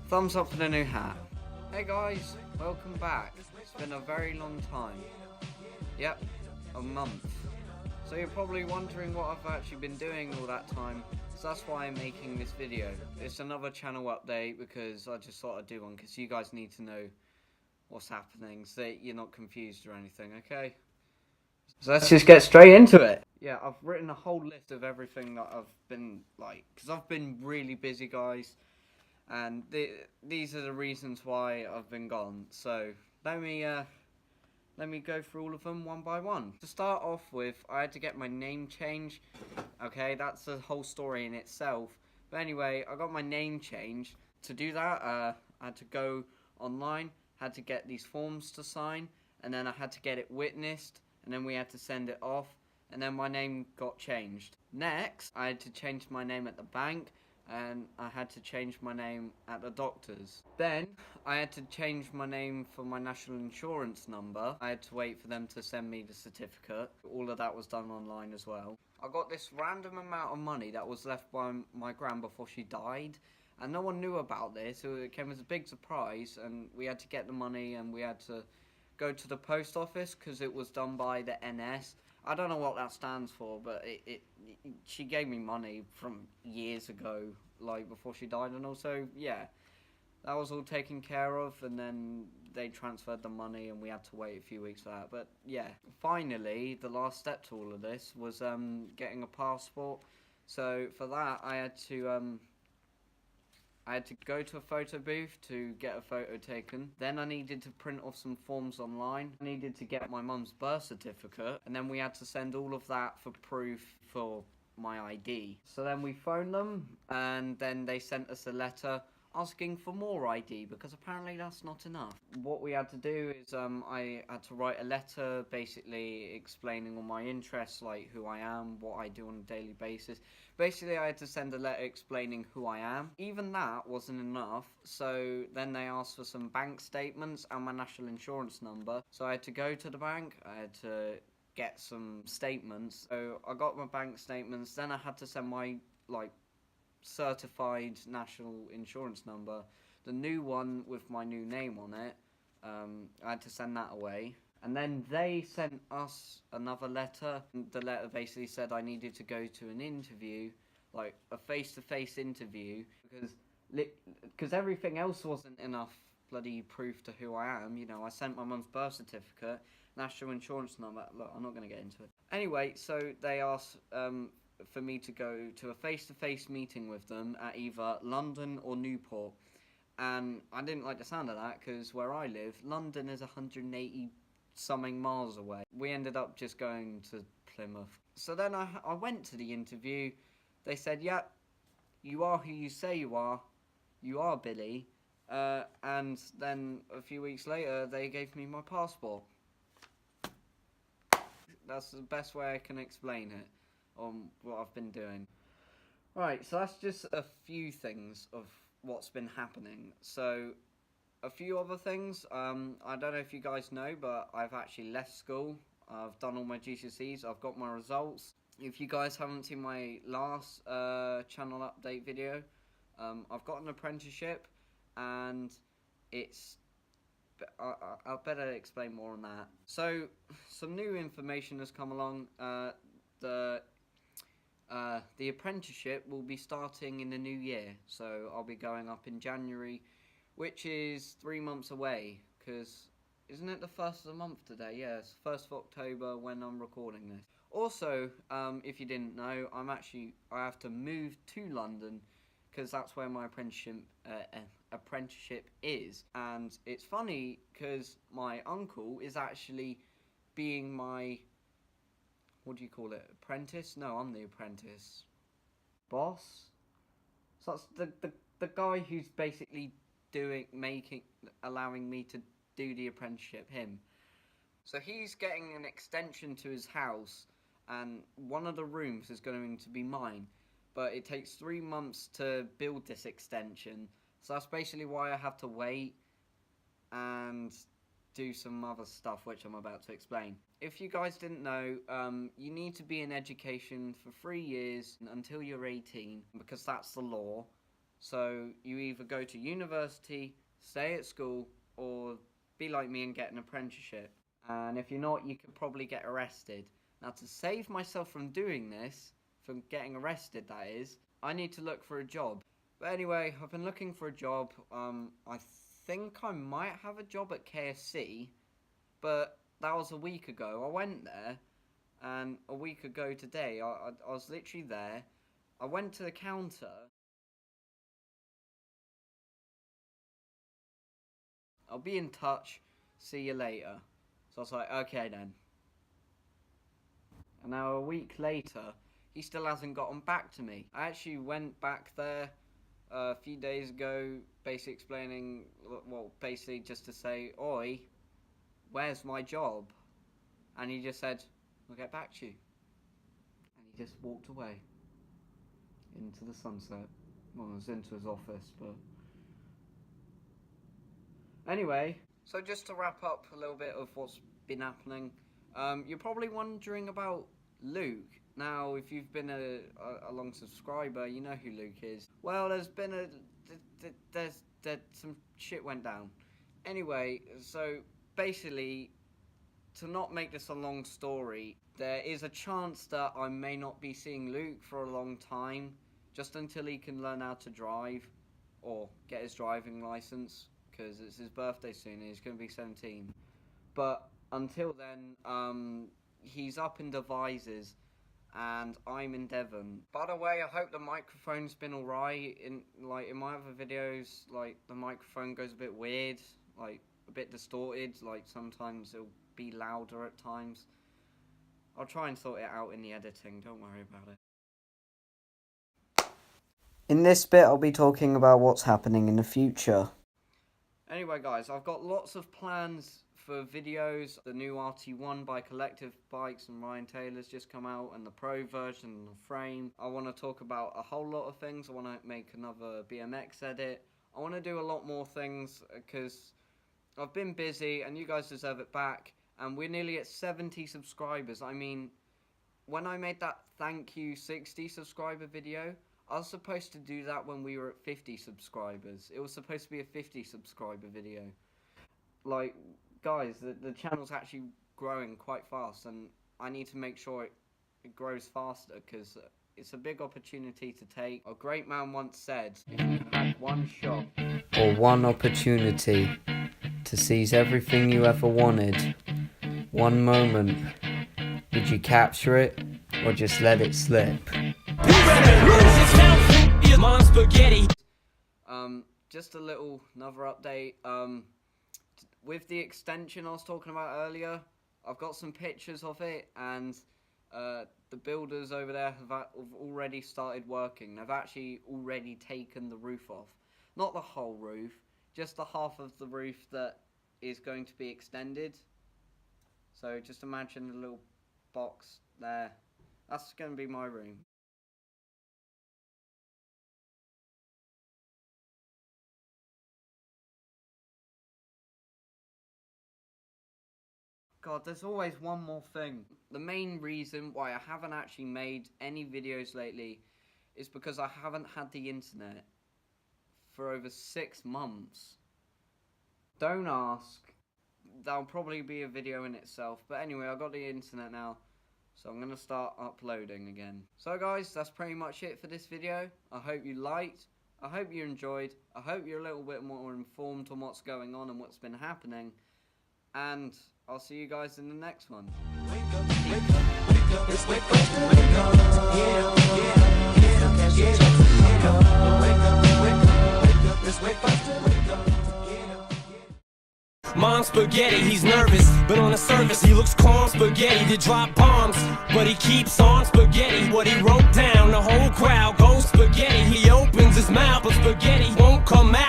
Thumbs up for the new hat. Hey guys, welcome back. It's been a very long time. Yep, a month. So you're probably wondering what I've actually been doing all that time. So that's why I'm making this video. It's another channel update because I just thought I'd do one because you guys need to know what's happening so that you're not confused or anything, okay? So let's just get straight into it. Yeah, I've written a whole list of everything that I've been like, because I've been really busy, guys. And these are the reasons why I've been gone. So let me go through all of them one by one. To start off with, I had to get my name changed. Okay, that's a whole story in itself. But anyway, I got my name changed. To do that, I had to go online, had to get these forms to sign, and then I had to get it witnessed, and then we had to send it off, and then my name got changed. Next, I had to change my name at the bank, and I had to change my name at the doctor's. Then I had to change my name for my national insurance number. I had to wait for them to send me the certificate. All of that was done online as well. I got this random amount of money that was left by my gran before she died, and no one knew about this, so it came as a big surprise, and we had to get the money and we had to go to the post office because it was done by the NS. I don't know what that stands for, but she gave me money from years ago, like before she died, and also, yeah, that was all taken care of, and then they transferred the money, and we had to wait a few weeks for that. But yeah, finally, the last step to all of this was getting a passport. So for that, I had to go to a photo booth to get a photo taken. Then I needed to print off some forms online. I needed to get my mum's birth certificate. And then we had to send all of that for proof for my ID. So then we phoned them, and then they sent us a letter asking for more ID because apparently that's not enough. What we had to do is I had to write a letter basically explaining all my interests, like who I am, what I do on a daily basis. Basically, I had to send a letter explaining who I am. Even that wasn't enough, so then they asked for some bank statements and my national insurance number. So I had to go to the bank, I had to get some statements. So I got my bank statements, then I had to send my, like, certified national insurance number, the new one with my new name on it. I had to send that away. And then they sent us another letter. The letter basically said I needed to go to an interview, like a face-to-face interview, because everything else wasn't enough bloody proof to who I am. You know, I sent my mum's birth certificate, national insurance number. Look, I'm not going to get into it. Anyway, so they asked for me to go to a face-to-face meeting with them at either London or Newport. And I didn't like the sound of that because where I live, London is 180 something miles away. We ended up just going to Plymouth. So then I went to the interview. They said, yeah, you are who you say you are Billy. And then a few weeks later, they gave me my passport. That's the best way I can explain it on what I've been doing. Right, so that's just a few things of what's been happening. So, a few other things. I don't know if you guys know, but I've actually left school. I've done all my GCSEs. I've got my results. If you guys haven't seen my last channel update video, I've got an apprenticeship, and it's I'll better explain more on that. So, some new information has come along. The apprenticeship will be starting in the new year, so I'll be going up in January, which is 3 months away, because isn't it the first of the month today? Yeah, it's 1st of October when I'm recording this. Also, if you didn't know, I have to move to London, because that's where my apprenticeship is. And it's funny, because my uncle is actually being my, what do you call it, apprentice? No, I'm the apprentice. Boss? So that's the guy who's basically allowing me to do the apprenticeship, him. So he's getting an extension to his house, and one of the rooms is going to be mine. But it takes 3 months to build this extension, so that's basically why I have to wait and do some other stuff which I'm about to explain. If you guys didn't know, you need to be in education for 3 years until you're 18, because that's the law. So you either go to university, stay at school, or be like me and get an apprenticeship. And if you're not, you could probably get arrested. Now, to save myself from doing this, from getting arrested that is, I need to look for a job. But anyway, I've been looking for a job. I think I might have a job at KFC, but that was a week ago. I went there, and a week ago today, I was literally there. I went to the counter. I'll be in touch. See you later. So I was like, okay then. And now a week later, he still hasn't gotten back to me. I actually went back there a few days ago, basically explaining, well, basically just to say, oi, where's my job? And he just said, I'll get back to you. And he just walked away into the sunset. Well, it was into his office, but... Anyway, so just to wrap up a little bit of what's been happening, you're probably wondering about Luke. Now, if you've been a long subscriber, you know who Luke is. Well, there's been some shit went down. Anyway, so basically, to not make this a long story, there is a chance that I may not be seeing Luke for a long time, just until he can learn how to drive, or get his driving license, because it's his birthday soon and he's going to be 17. But until then, he's up in Devizes, and I'm in Devon. By the way, I hope the microphone's been alright. In my other videos, like, the microphone goes a bit weird, like, a bit distorted, like, sometimes it'll be louder at times. I'll try and sort it out in the editing, don't worry about it. In this bit, I'll be talking about what's happening in the future. Anyway, guys, I've got lots of plans for videos. The new RT1 by Collective Bikes and Ryan Taylor's just come out, and the Pro version and the frame. I want to talk about a whole lot of things. I want to make another BMX edit. I want to do a lot more things because I've been busy and you guys deserve it back. And we're nearly at 70 subscribers. I mean, when I made that thank you 60 subscriber video, I was supposed to do that when we were at 50 subscribers. It was supposed to be a 50 subscriber video. Like, guys, the channel's actually growing quite fast, and I need to make sure it grows faster, because it's a big opportunity to take. A great man once said, if you had one shot or one opportunity to seize everything you ever wanted, one moment, would you capture it or just let it slip? Just a little another update. With the extension I was talking about earlier, I've got some pictures of it, and the builders over there have already started working. They've actually already taken the roof off. Not the whole roof, just the half of the roof that is going to be extended. So just imagine a little box there. That's going to be my room. God, there's always one more thing. The main reason why I haven't actually made any videos lately is because I haven't had the internet for over 6 months. Don't ask. That'll probably be a video in itself. But anyway, I've got the internet now, so I'm going to start uploading again. So guys, that's pretty much it for this video. I hope you liked. I hope you enjoyed. I hope you're a little bit more informed on what's going on and what's been happening. And I'll see you guys in the next one. Wake up, wake up, wake up. It's wake up, wake up. Get up, get up, get up, get up, get up. Wake up, wake up, wake up. It's wake up, wake up. Get up, get up. Mom's spaghetti, he's nervous, but on the surface he looks calm. Spaghetti to drop bombs, but he keeps on spaghetti. What he wrote down, the whole crowd goes spaghetti. He opens his mouth, but spaghetti won't come out.